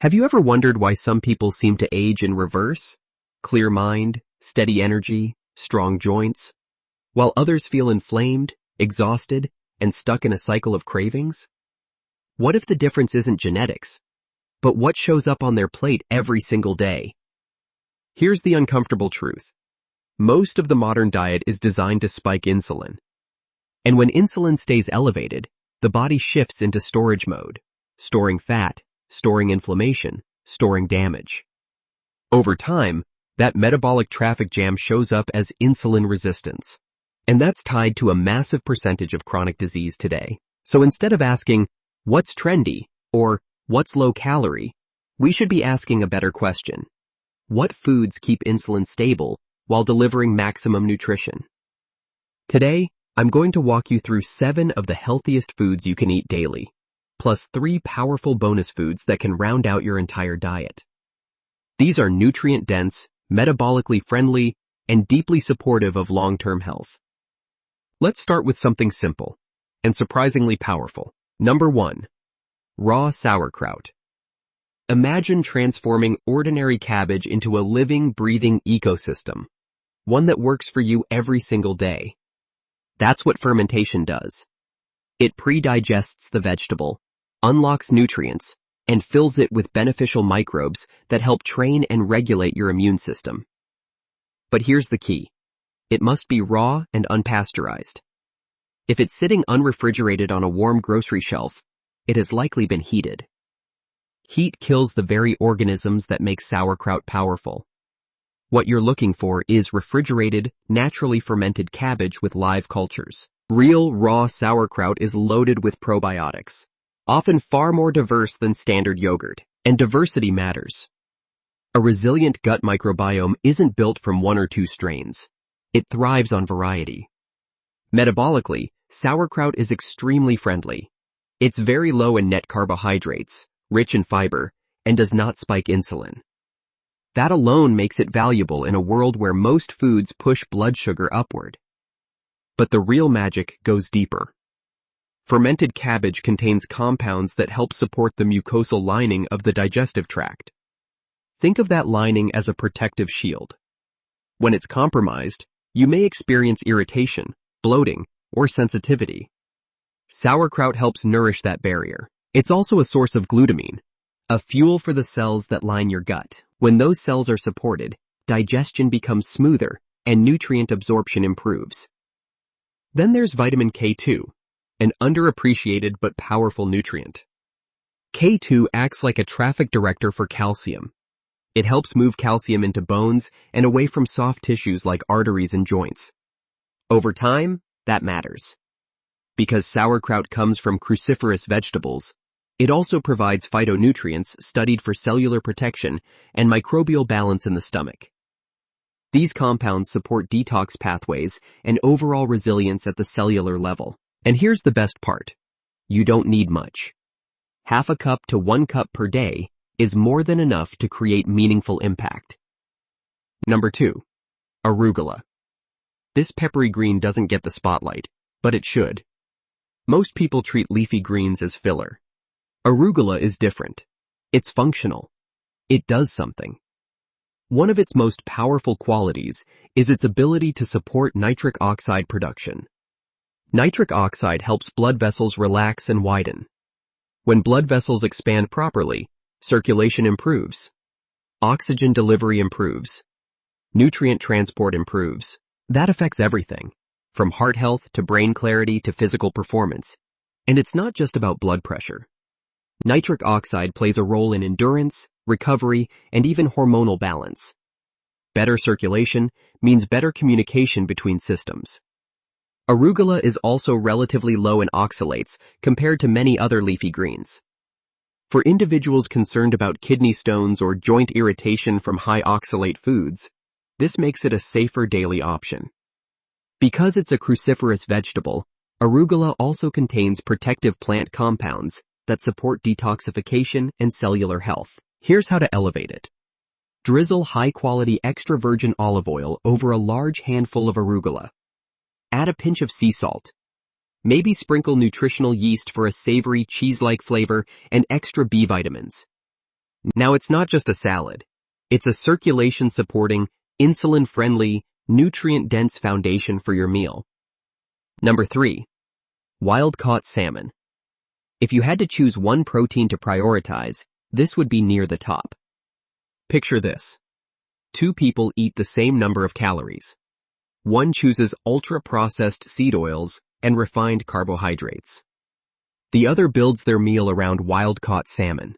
Have you ever wondered why some people seem to age in reverse? Clear mind, steady energy, strong joints, while others feel inflamed, exhausted, and stuck in a cycle of cravings? What if the difference isn't genetics, but what shows up on their plate every single day? Here's the uncomfortable truth. Most of the modern diet is designed to spike insulin. And when insulin stays elevated, the body shifts into storage mode, storing fat, storing inflammation, storing damage. Over time, that metabolic traffic jam shows up as insulin resistance. And that's tied to a massive percentage of chronic disease today. So instead of asking, what's trendy, or what's low calorie, we should be asking a better question. What foods keep insulin stable while delivering maximum nutrition? Today, I'm going to walk you through 7 of the healthiest foods you can eat daily, plus 3 powerful bonus foods that can round out your entire diet. These are nutrient-dense, metabolically friendly, and deeply supportive of long-term health. Let's start with something simple and surprisingly powerful. Number 1. Raw sauerkraut. Imagine transforming ordinary cabbage into a living, breathing ecosystem, one that works for you every single day. That's what fermentation does. It pre-digests the vegetable, unlocks nutrients, and fills it with beneficial microbes that help train and regulate your immune system. But here's the key. It must be raw and unpasteurized. If it's sitting unrefrigerated on a warm grocery shelf, it has likely been heated. Heat kills the very organisms that make sauerkraut powerful. What you're looking for is refrigerated, naturally fermented cabbage with live cultures. Real, raw sauerkraut is loaded with probiotics, often far more diverse than standard yogurt, and diversity matters. A resilient gut microbiome isn't built from 1 or 2 strains. It thrives on variety. Metabolically, sauerkraut is extremely friendly. It's very low in net carbohydrates, rich in fiber, and does not spike insulin. That alone makes it valuable in a world where most foods push blood sugar upward. But the real magic goes deeper. Fermented cabbage contains compounds that help support the mucosal lining of the digestive tract. Think of that lining as a protective shield. When it's compromised, you may experience irritation, bloating, or sensitivity. Sauerkraut helps nourish that barrier. It's also a source of glutamine, a fuel for the cells that line your gut. When those cells are supported, digestion becomes smoother and nutrient absorption improves. Then there's vitamin K2, an underappreciated but powerful nutrient. K2 acts like a traffic director for calcium. It helps move calcium into bones and away from soft tissues like arteries and joints. Over time, that matters. Because sauerkraut comes from cruciferous vegetables, it also provides phytonutrients studied for cellular protection and microbial balance in the stomach. These compounds support detox pathways and overall resilience at the cellular level. And here's the best part. You don't need much. Half a cup to 1 cup per day is more than enough to create meaningful impact. Number 2. Arugula. This peppery green doesn't get the spotlight, but it should. Most people treat leafy greens as filler. Arugula is different. It's functional. It does something. One of its most powerful qualities is its ability to support nitric oxide production. Nitric oxide helps blood vessels relax and widen. When blood vessels expand properly, circulation improves. Oxygen delivery improves. Nutrient transport improves. That affects everything, from heart health to brain clarity to physical performance. And it's not just about blood pressure. Nitric oxide plays a role in endurance, recovery, and even hormonal balance. Better circulation means better communication between systems. Arugula is also relatively low in oxalates compared to many other leafy greens. For individuals concerned about kidney stones or joint irritation from high oxalate foods, this makes it a safer daily option. Because it's a cruciferous vegetable, arugula also contains protective plant compounds that support detoxification and cellular health. Here's how to elevate it. Drizzle high-quality extra virgin olive oil over a large handful of arugula. Add a pinch of sea salt. Maybe sprinkle nutritional yeast for a savory cheese-like flavor and extra B vitamins. Now it's not just a salad. It's a circulation-supporting, insulin-friendly, nutrient-dense foundation for your meal. Number 3. Wild-caught salmon. If you had to choose one protein to prioritize, this would be near the top. Picture this. 2 people eat the same number of calories. One chooses ultra-processed seed oils and refined carbohydrates. The other builds their meal around wild-caught salmon.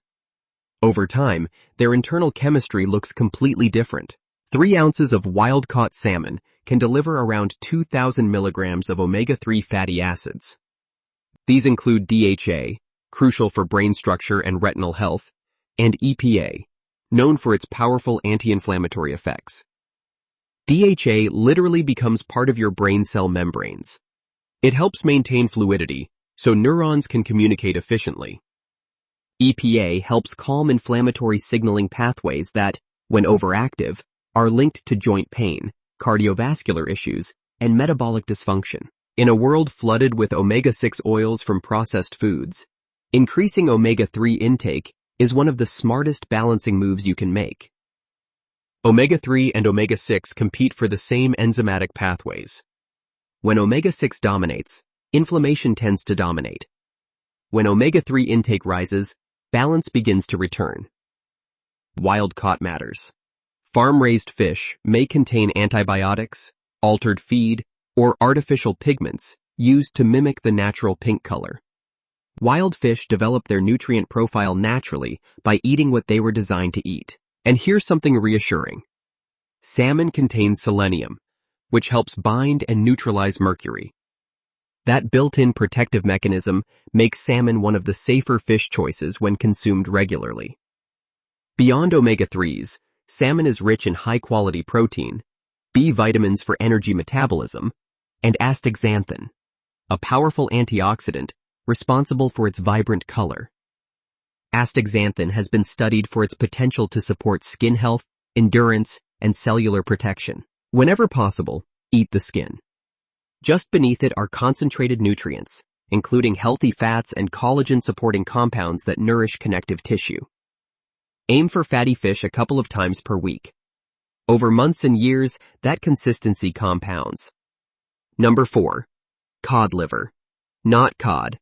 Over time, their internal chemistry looks completely different. 3 ounces of wild-caught salmon can deliver around 2,000 milligrams of omega-3 fatty acids. These include DHA, crucial for brain structure and retinal health, and EPA, known for its powerful anti-inflammatory effects. DHA literally becomes part of your brain cell membranes. It helps maintain fluidity, so neurons can communicate efficiently. EPA helps calm inflammatory signaling pathways that, when overactive, are linked to joint pain, cardiovascular issues, and metabolic dysfunction. In a world flooded with omega-6 oils from processed foods, increasing omega-3 intake is one of the smartest balancing moves you can make. Omega-3 and omega-6 compete for the same enzymatic pathways. When omega-6 dominates, inflammation tends to dominate. When omega-3 intake rises, balance begins to return. Wild-caught matters. Farm-raised fish may contain antibiotics, altered feed, or artificial pigments used to mimic the natural pink color. Wild fish develop their nutrient profile naturally by eating what they were designed to eat. And here's something reassuring. Salmon contains selenium, which helps bind and neutralize mercury. That built-in protective mechanism makes salmon one of the safer fish choices when consumed regularly. Beyond omega-3s, salmon is rich in high-quality protein, B vitamins for energy metabolism, and astaxanthin, a powerful antioxidant responsible for its vibrant color. Astaxanthin has been studied for its potential to support skin health, endurance, and cellular protection. Whenever possible, eat the skin. Just beneath it are concentrated nutrients, including healthy fats and collagen-supporting compounds that nourish connective tissue. Aim for fatty fish a couple of times per week. Over months and years, that consistency compounds. Number 4. Cod liver. Not cod.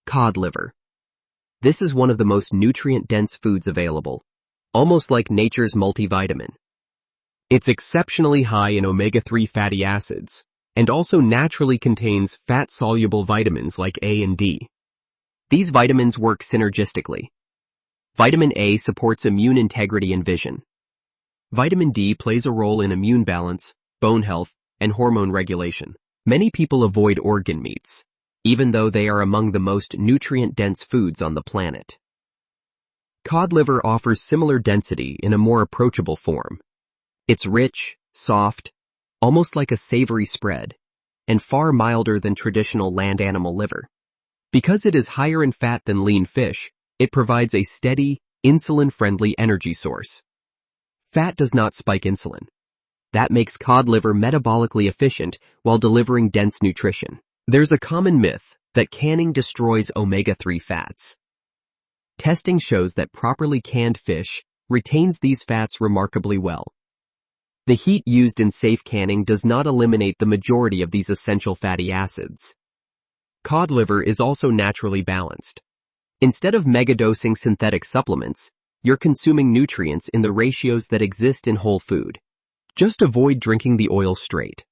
Cod liver. This is one of the most nutrient-dense foods available, almost like nature's multivitamin. It's exceptionally high in omega-3 fatty acids, and also naturally contains fat-soluble vitamins like A and D. These vitamins work synergistically. Vitamin A supports immune integrity and vision. Vitamin D plays a role in immune balance, bone health, and hormone regulation. Many people avoid organ meats, even though they are among the most nutrient-dense foods on the planet. Cod liver offers similar density in a more approachable form. It's rich, soft, almost like a savory spread, and far milder than traditional land animal liver. Because it is higher in fat than lean fish, it provides a steady, insulin-friendly energy source. Fat does not spike insulin. That makes cod liver metabolically efficient while delivering dense nutrition. There's a common myth that canning destroys omega-3 fats. Testing shows that properly canned fish retains these fats remarkably well. The heat used in safe canning does not eliminate the majority of these essential fatty acids. Cod liver is also naturally balanced. Instead of megadosing synthetic supplements, you're consuming nutrients in the ratios that exist in whole food. Just avoid drinking the oil straight.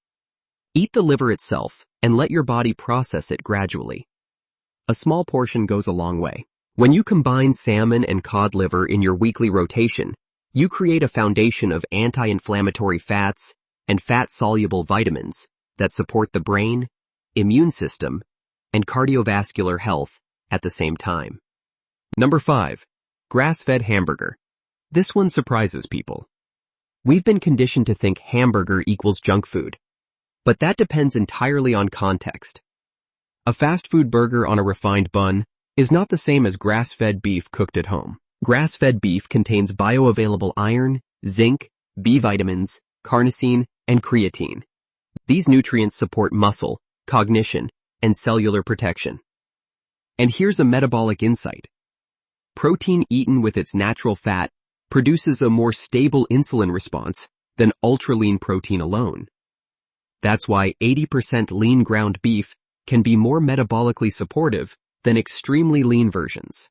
Eat the liver itself and let your body process it gradually. A small portion goes a long way. When you combine salmon and cod liver in your weekly rotation, you create a foundation of anti-inflammatory fats and fat-soluble vitamins that support the brain, immune system, and cardiovascular health at the same time. Number 5. Grass-fed hamburger. This one surprises people. We've been conditioned to think hamburger equals junk food, but that depends entirely on context. A fast food burger on a refined bun is not the same as grass-fed beef cooked at home. Grass-fed beef contains bioavailable iron, zinc, B vitamins, carnosine, and creatine. These nutrients support muscle, cognition, and cellular protection. And here's a metabolic insight. Protein eaten with its natural fat produces a more stable insulin response than ultra-lean protein alone. That's why 80% lean ground beef can be more metabolically supportive than extremely lean versions.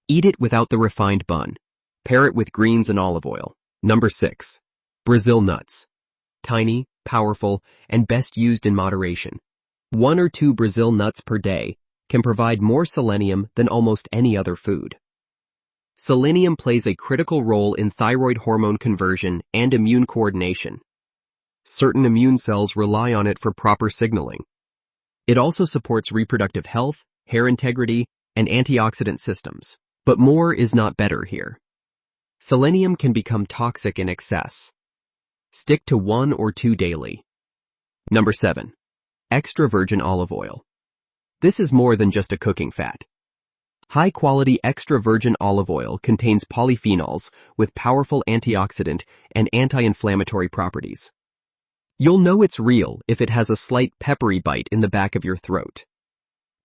Eat it without the refined bun. Pair it with greens and olive oil. Number 6. Brazil nuts. Tiny, powerful, and best used in moderation. 1 or 2 Brazil nuts per day can provide more selenium than almost any other food. Selenium plays a critical role in thyroid hormone conversion and immune coordination. Certain immune cells rely on it for proper signaling. It also supports reproductive health, hair integrity, and antioxidant systems. But more is not better here. Selenium can become toxic in excess. Stick to 1 or 2 daily. Number 7. Extra virgin olive oil. This is more than just a cooking fat. High-quality extra virgin olive oil contains polyphenols with powerful antioxidant and anti-inflammatory properties. You'll know it's real if it has a slight peppery bite in the back of your throat.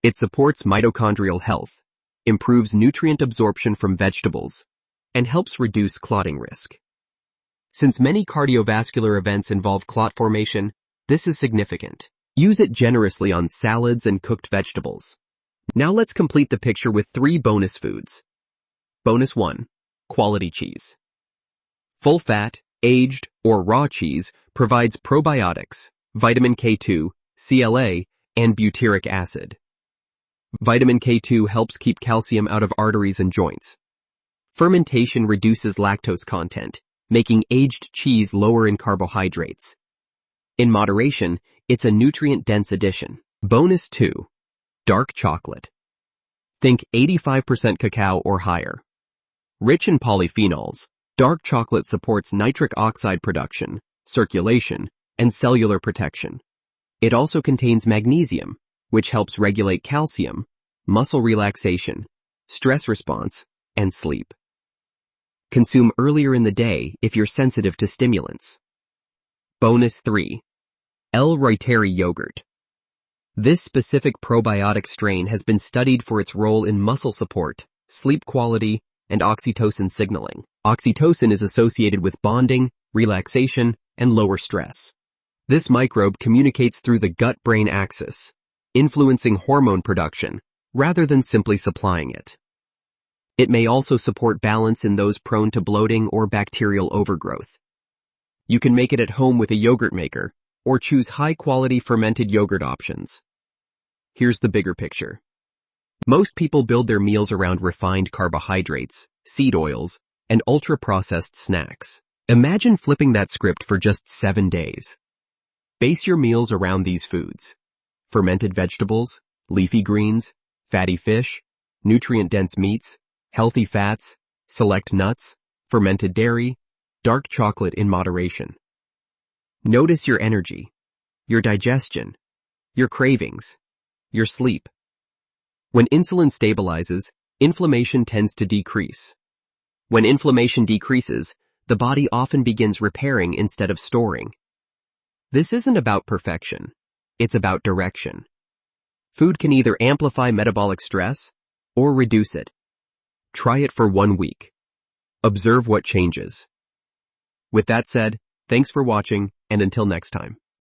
It supports mitochondrial health, improves nutrient absorption from vegetables, and helps reduce clotting risk. Since many cardiovascular events involve clot formation, this is significant. Use it generously on salads and cooked vegetables. Now let's complete the picture with 3 bonus foods. Bonus 1. Quality cheese. Full fat, aged, or raw cheese provides probiotics, vitamin K2, CLA, and butyric acid. Vitamin K2 helps keep calcium out of arteries and joints. Fermentation reduces lactose content, making aged cheese lower in carbohydrates. In moderation, it's a nutrient-dense addition. Bonus 2. Dark chocolate. Think 85% cacao or higher. Rich in polyphenols, dark chocolate supports nitric oxide production, circulation, and cellular protection. It also contains magnesium, which helps regulate calcium, muscle relaxation, stress response, and sleep. Consume earlier in the day if you're sensitive to stimulants. Bonus 3. L. reuteri yogurt. This specific probiotic strain has been studied for its role in muscle support, sleep quality, and oxytocin signaling. Oxytocin is associated with bonding, relaxation, and lower stress. This microbe communicates through the gut-brain axis, influencing hormone production rather than simply supplying it. It may also support balance in those prone to bloating or bacterial overgrowth. You can make it at home with a yogurt maker, or choose high-quality fermented yogurt options. Here's the bigger picture. Most people build their meals around refined carbohydrates, seed oils, and ultra-processed snacks. Imagine flipping that script for just 7 days. Base your meals around these foods: fermented vegetables, leafy greens, fatty fish, nutrient-dense meats, healthy fats, select nuts, fermented dairy, dark chocolate in moderation. Notice your energy, your digestion, your cravings, your sleep. When insulin stabilizes, inflammation tends to decrease. When inflammation decreases, the body often begins repairing instead of storing. This isn't about perfection. It's about direction. Food can either amplify metabolic stress or reduce it. Try it for 1 week. Observe what changes. With that said, thanks for watching, and until next time.